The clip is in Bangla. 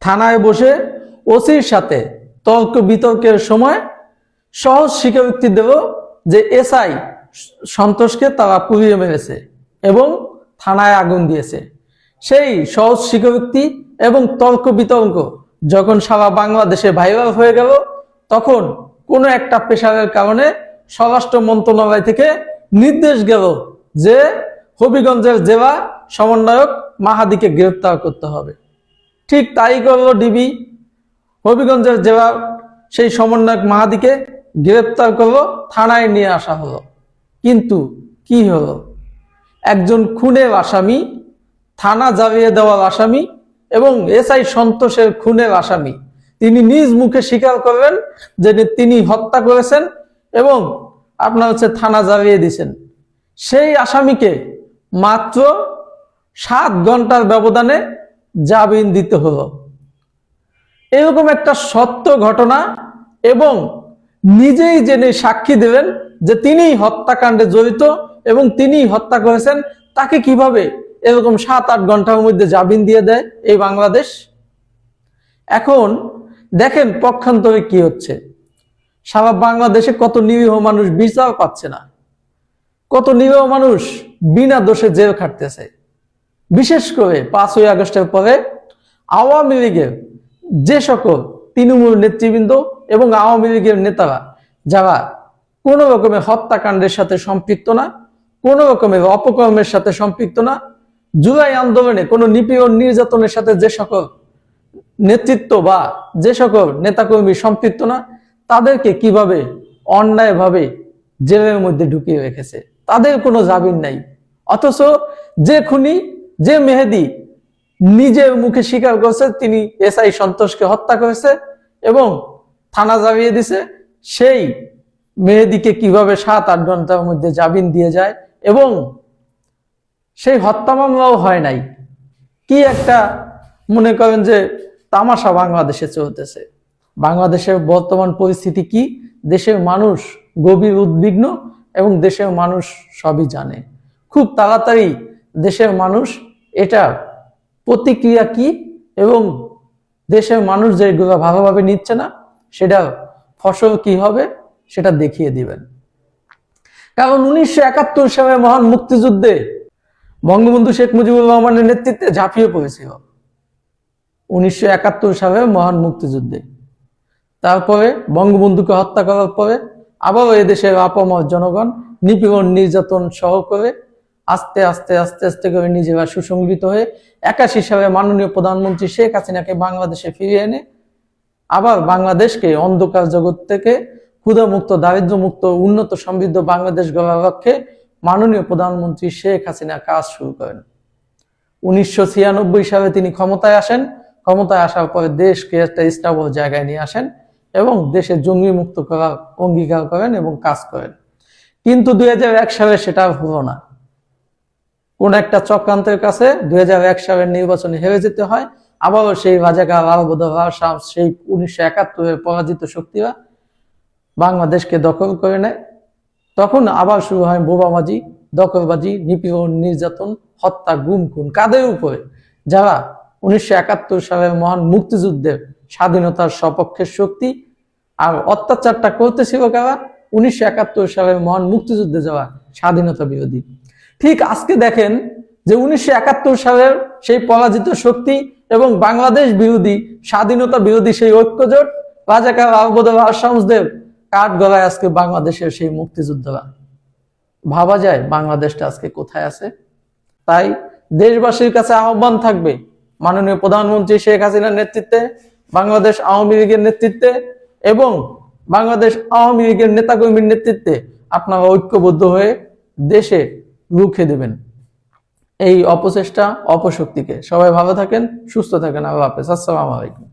থানায় বসে ওসির সাথে তর্ক বিতর্কের সময় সহজ স্বীকারোক্তি দেব যে এসআই সন্তোষকে তারা পুড়িয়ে মেরেছে এবং থানায় আগুন দিয়েছে। সেই সহজ স্বীকারোক্তি এবং তর্ক বিতর্ক যখন সারা বাংলাদেশে ভাইরাল হয়ে গেল, তখন কোনো একটা প্রেশারের কারণে স্বরাষ্ট্র মন্ত্রণালয় থেকে নির্দেশ গেল যে হবিগঞ্জের জেলা সমন্বয়ক মাহাদিকে গ্রেফতার করতে হবে। ঠিক তাই করলো ডিবি। হবিগঞ্জের জেলা সেই সমন্বয়ক মাহাদিকে গ্রেফতার করলো, থানায় নিয়ে আসা হলো। কিন্তু কি হলো? একজন খুনের আসামি, থানা জ্বালিয়ে দেওয়ার আসামি এবং এসআই সন্তোষের খুনের আসামি, তিনি নিজ মুখে স্বীকার করবেন যে তিনি হত্যা করেছেন এবং আপনার থানা জ্বালিয়ে দিয়েছেন। সেই আসামিকে মাত্র 7 ঘন্টার ব্যবধানে জামিন দিতে হলো। এরকম একটা সত্য ঘটনা এবং নিজেই জেনে সাক্ষী দেবেন যে তিনি হত্যাকাণ্ডে জড়িত এবং তিনি হত্যা করেছেন, তাকে কিভাবে এরকম 7-8 ঘন্টার মধ্যে জামিন দিয়ে দেয় এই বাংলাদেশ? এখন দেখেন পক্ষান্তরে কি হচ্ছে। সারা বাংলাদেশে কত নিরীহ মানুষ বিচার পাচ্ছে না, কত নিরীহ মানুষ বিনা দোষে জেল খাটতেছে। বিশেষ করে 5ই আগস্টের পরে আওয়ামী লীগের যে সকল তৃণমূল নেতৃবৃন্দ এবং আওয়ামী লীগের নেতারা যারা কোনো রকমের হত্যাকাণ্ডের সাথে সম্পৃক্ত না, কোনো রকমের অপকর্মের সাথে সম্পৃক্ত না, জুলাই আন্দোলনে কোনো নিপীড়ন নির্যাতনের সাথে যে সকল নেতৃত্ব বা যে সকল নেতাকর্মী সম্পৃক্ত না, তাদেরকে কিভাবে অন্যায়ভাবে জেলের মধ্যে ঢুকিয়ে রেখেছে, তাদের কোনো জামিন নাই। অথচ যে খুনি, যে মেহেদী নিজের মুখে স্বীকার করছে তিনি এসআই সন্তোষকে হত্যা করেছে এবং থানা জ্বালিয়ে দিছে, সেই মেহেদীকে কিভাবে 7-8 ঘন্টার মধ্যে জামিন দিয়ে যায় এবং সেই হত্যা মামলাও হয় নাই। কি একটা মনে করেন যে তামাশা বাংলাদেশে চলতেছে। বাংলাদেশের বর্তমান পরিস্থিতি কি, দেশের মানুষ গভীর উদ্বিগ্ন এবং দেশের মানুষ সবই জানে। খুব তাড়াতাড়ি দেশের মানুষ এটা প্রতিক্রিয়া কি এবং দেশের মানুষ যেগুলো ভালোভাবে নিচ্ছে না সেটা ফসল কি হবে সেটা দেখিয়ে দিবেন। কারণ 1971 সালে মহান মুক্তিযুদ্ধে বঙ্গবন্ধু শেখ মুজিবুর রহমানের নেতৃত্বে ঝাঁপিয়ে পড়েছিল 1971 সালে মহান মুক্তিযুদ্ধে। তারপরে বঙ্গবন্ধুকে হত্যা করার পরে আবারও এদেশের আপামর জনগণ নিপীড়ন নির্যাতন সহ করে আস্তে আস্তে আস্তে আস্তে করে নিজেরা সুসংগঠিত হয়ে 81 সালে মাননীয় প্রধানমন্ত্রী শেখ হাসিনাকে বাংলাদেশে ফিরিয়ে এনে আবার বাংলাদেশকে অন্ধকার জগৎ থেকে ক্ষুধামুক্ত, দারিদ্র্যমুক্ত, উন্নত সমৃদ্ধ বাংলাদেশ গড়ার লক্ষ্যে মাননীয় প্রধানমন্ত্রী শেখ হাসিনা কাজ শুরু করেন। 1996 সালে তিনি ক্ষমতায় আসেন। ক্ষমতায় আসার পরে দেশকে একটা স্টেবল জায়গায় নিয়ে আসেন এবং দেশে জঙ্গি মুক্ত করার অঙ্গীকার করেন এবং কাজ করেন। কিন্তু 2001 সালে সেটা হলো না। কোন একটা চক্রান্তের কাছে 2001 সালের নির্বাচনে হেরে যেতে হয়। আবারও সেই রাজাকার সেই 1971-এর পরাজিত শক্তিরা বাংলাদেশকে দখল করে নেয়। তখন আবার শুরু হয় বোমাবাজি, দখলবাজি, নিপীড়ন, নির্যাতন, হত্যা, গুম খুন। কাদের উপরে? যারা 1971 সালের মহান মুক্তিযুদ্ধের স্বাধীনতার সপক্ষের শক্তি। আর অত্যাচারটা করতেছিল কারা? 1971 সালের মহান মুক্তিযুদ্ধে যাওয়া স্বাধীনতা বিরোধী। ঠিক আজকে দেখেন যে 1971 সালের সেই পরাজিত শক্তি এবং বাংলাদেশ বিরোধী, স্বাধীনতা বিরোধী সেই ঐক্যজোট রাজাকার শামসদের কাঠ গলায় আজকে বাংলাদেশের সেই মুক্তিযোদ্ধারা। ভাবা যায় বাংলাদেশটা আজকে কোথায় আছে? তাই দেশবাসীর কাছে আহ্বান থাকবে, মাননীয় প্রধানমন্ত্রী শেখ হাসিনার নেতৃত্বে, বাংলাদেশ আওয়ামী লীগের নেতৃত্বে এবং বাংলাদেশ আওয়ামী লীগের নেতাকর্মীর নেতৃত্বে আপনারা ঐক্যবদ্ধ হয়ে দেশে রুখে দেবেন এই অপচেষ্টা, অপশক্তিকে। সবাই ভালো থাকেন, সুস্থ থাকেন। আল্লাহ হাফেজ। আসসালামু আলাইকুম।